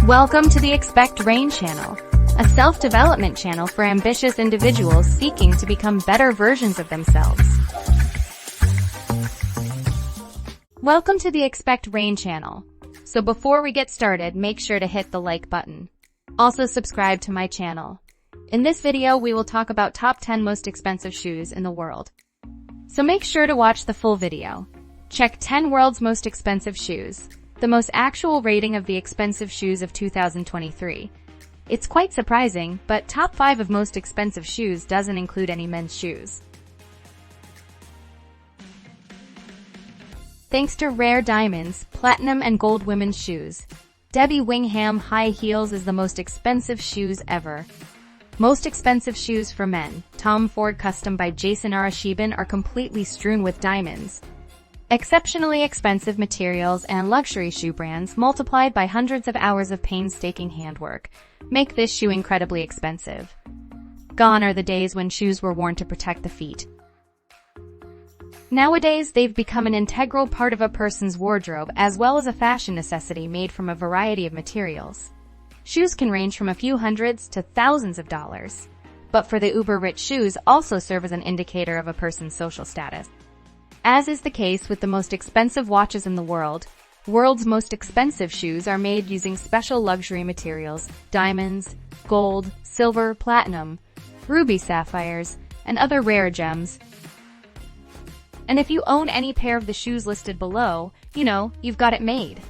Welcome to the Xpect Reign channel, a self-development channel for ambitious individuals seeking to become better versions of themselves. Welcome to the Xpect Reign channel. So before we get started, make sure to hit the like button. Also subscribe to my channel. In this video, we will talk about top 10 most expensive shoes in the world. So make sure to watch the full video. Check 10 world's most expensive shoes. The most actual rating of the expensive shoes of 2023. It's quite surprising, but top 5 of most expensive shoes doesn't include any men's shoes. Thanks to rare diamonds, platinum and gold women's shoes, Debbie Wingham high heels is the most expensive shoes ever. Most expensive shoes for men, Tom Ford custom by Jason Arashiban, are completely strewn with diamonds. Exceptionally expensive materials and luxury shoe brands multiplied by hundreds of hours of painstaking handwork make this shoe incredibly expensive. Gone are the days when shoes were worn to protect the feet. Nowadays, they've become an integral part of a person's wardrobe as well as a fashion necessity made from a variety of materials. Shoes can range from a few hundreds to thousands of dollars. But for the uber-rich, shoes also serve as an indicator of a person's social status. As is the case with the most expensive watches in the world's most expensive shoes are made using special luxury materials, diamonds, gold, silver, platinum, ruby sapphires, and other rare gems. And if you own any pair of the shoes listed below, you've got it made.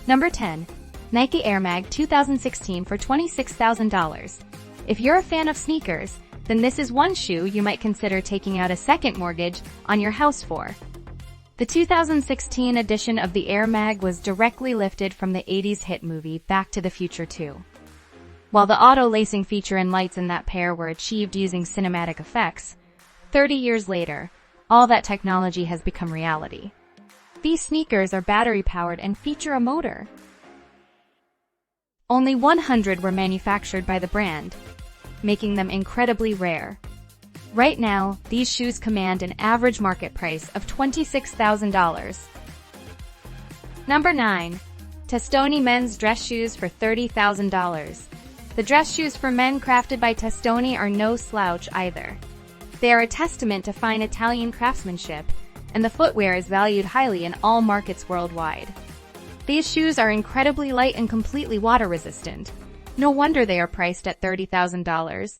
Number 10. Nike Air Mag 2016 for $26,000. If you're a fan of sneakers, then this is one shoe you might consider taking out a second mortgage on your house for. The 2016 edition of the Air Mag was directly lifted from the 80s hit movie Back to the Future 2. While the auto-lacing feature and lights in that pair were achieved using cinematic effects, 30 years later, all that technology has become reality. These sneakers are battery-powered and feature a motor. Only 100 were manufactured by the brand, making them incredibly rare. Right now, these shoes command an average market price of $26,000. Number 9. Testoni men's dress shoes for $30,000. The dress shoes for men crafted by Testoni are no slouch either. They are a testament to fine Italian craftsmanship, and the footwear is valued highly in all markets worldwide. These shoes are incredibly light and completely water-resistant. No wonder they are priced at $30,000.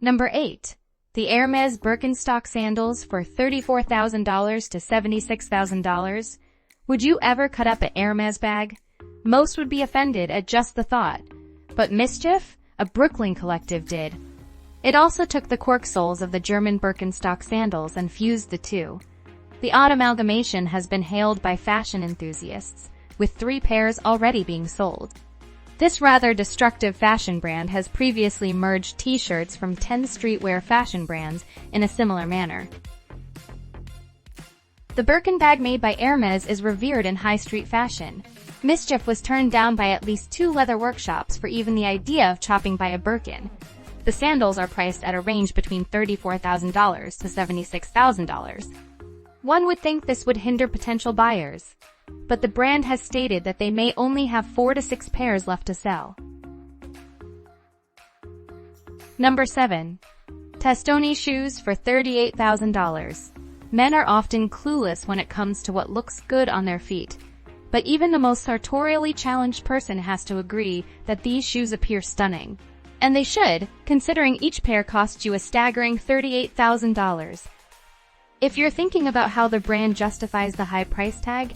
Number 8. The Hermes Birkenstock sandals for $34,000 to $76,000. Would you ever cut up an Hermes bag? Most would be offended at just the thought. But Mischief, a Brooklyn collective, did. It also took the cork soles of the German Birkenstock sandals and fused the two. The odd amalgamation has been hailed by fashion enthusiasts, with 3 pairs already being sold. This rather destructive fashion brand has previously merged t-shirts from 10 streetwear fashion brands in a similar manner. The Birkin bag made by Hermes is revered in high street fashion. Mischief was turned down by at least 2 leather workshops for even the idea of chopping by a Birkin. The sandals are priced at a range between $34,000 to $76,000. One would think this would hinder potential buyers, but the brand has stated that they may only have 4 to 6 pairs left to sell. Number 7. Testoni shoes for $38,000. Men are often clueless when it comes to what looks good on their feet, but even the most sartorially challenged person has to agree that these shoes appear stunning. And they should, considering each pair costs you a staggering $38,000. If you're thinking about how the brand justifies the high price tag,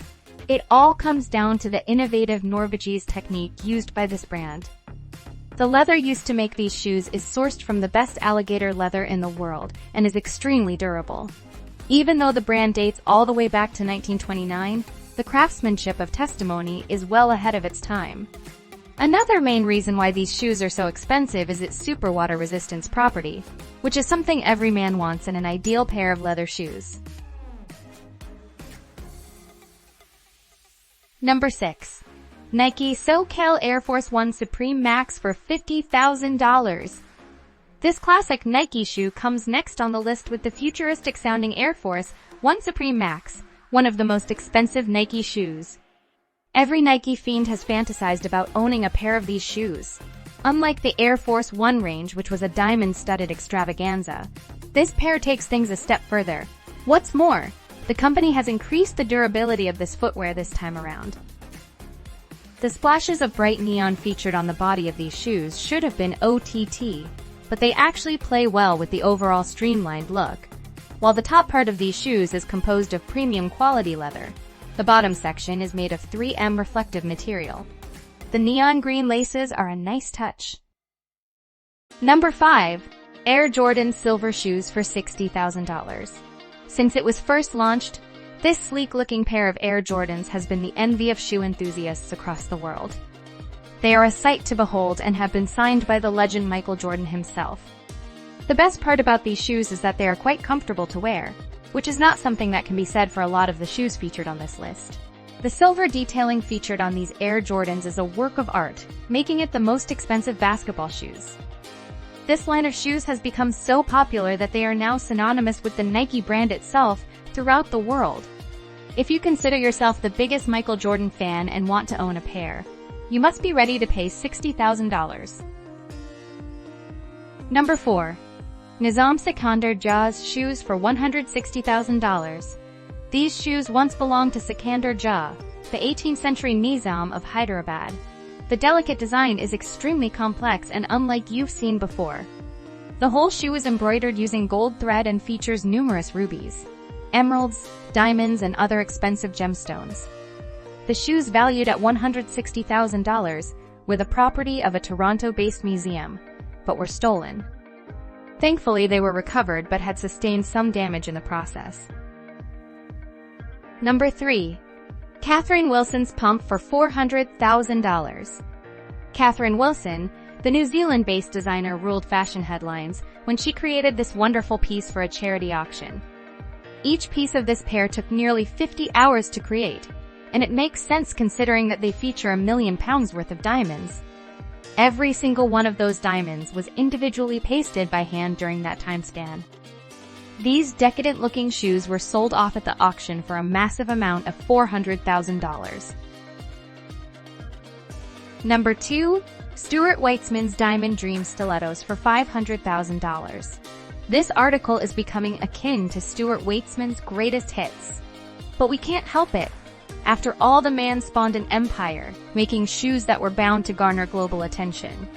it all comes down to the innovative Norvegese technique used by this brand. The leather used to make these shoes is sourced from the best alligator leather in the world and is extremely durable. Even though the brand dates all the way back to 1929, the craftsmanship of Testoni is well ahead of its time. Another main reason why these shoes are so expensive is its super water resistance property, which is something every man wants in an ideal pair of leather shoes. Number 6. Nike SoCal Air Force 1 Supreme Max for $50,000. This classic Nike shoe comes next on the list with the futuristic-sounding Air Force 1 Supreme Max, one of the most expensive Nike shoes. Every Nike fiend has fantasized about owning a pair of these shoes. Unlike the Air Force One range, which was a diamond-studded extravaganza, this pair takes things a step further. What's more, the company has increased the durability of this footwear this time around. The splashes of bright neon featured on the body of these shoes should have been OTT, but they actually play well with the overall streamlined look. While the top part of these shoes is composed of premium quality leather, the bottom section is made of 3M reflective material. The neon green laces are a nice touch. Number 5. Air Jordan Silver Shoes for $60,000. Since it was first launched, this sleek-looking pair of Air Jordans has been the envy of shoe enthusiasts across the world. They are a sight to behold and have been signed by the legend Michael Jordan himself. The best part about these shoes is that they are quite comfortable to wear, which is not something that can be said for a lot of the shoes featured on this list. The silver detailing featured on these Air Jordans is a work of art, making it the most expensive basketball shoes. This line of shoes has become so popular that they are now synonymous with the Nike brand itself throughout the world. If you consider yourself the biggest Michael Jordan fan and want to own a pair, you must be ready to pay $60,000. Number 4. Nizam Sikandar Jah's shoes for $160,000. These shoes once belonged to Sikandar Jah, the 18th century Nizam of Hyderabad. The delicate design is extremely complex and unlike you've seen before. The whole shoe is embroidered using gold thread and features numerous rubies, emeralds, diamonds, and other expensive gemstones. The shoes valued at $160,000 were the property of a Toronto-based museum, but were stolen. Thankfully, they were recovered but had sustained some damage in the process. Number 3. Catherine Wilson's pump for $400,000. Catherine Wilson, the New Zealand-based designer, ruled fashion headlines when she created this wonderful piece for a charity auction. Each piece of this pair took nearly 50 hours to create, and it makes sense considering that they feature £1 million worth of diamonds. Every single one of those diamonds was individually pasted by hand during that time span. These decadent-looking shoes were sold off at the auction for a massive amount of $400,000. Number 2. Stuart Weitzman's Diamond Dream Stilettos for $500,000. This article is becoming akin to Stuart Weitzman's greatest hits. But we can't help it. After all, the man spawned an empire, making shoes that were bound to garner global attention.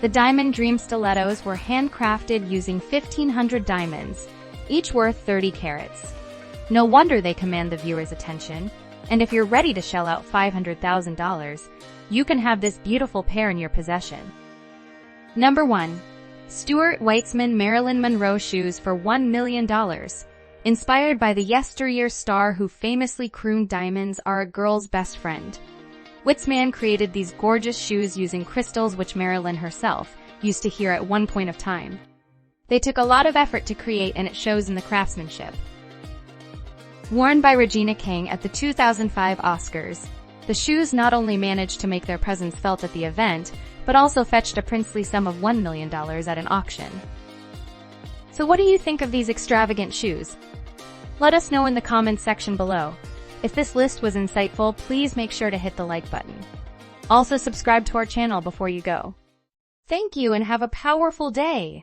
The Diamond Dream Stilettos were handcrafted using 1,500 diamonds, each worth 30 carats. No wonder they command the viewer's attention, and if you're ready to shell out $500,000, you can have this beautiful pair in your possession. Number 1. Stuart Weitzman Marilyn Monroe shoes for $1 million. Inspired by the yesteryear star who famously crooned "Diamonds are a girl's best friend," Weitzman created these gorgeous shoes using crystals which Marilyn herself used to hear at one point of time. They took a lot of effort to create, and it shows in the craftsmanship. Worn by Regina King at the 2005 Oscars, the shoes not only managed to make their presence felt at the event, but also fetched a princely sum of $1 million at an auction. So what do you think of these extravagant shoes? Let us know in the comments section below. If this list was insightful, please make sure to hit the like button. Also subscribe to our channel before you go. Thank you and have a powerful day!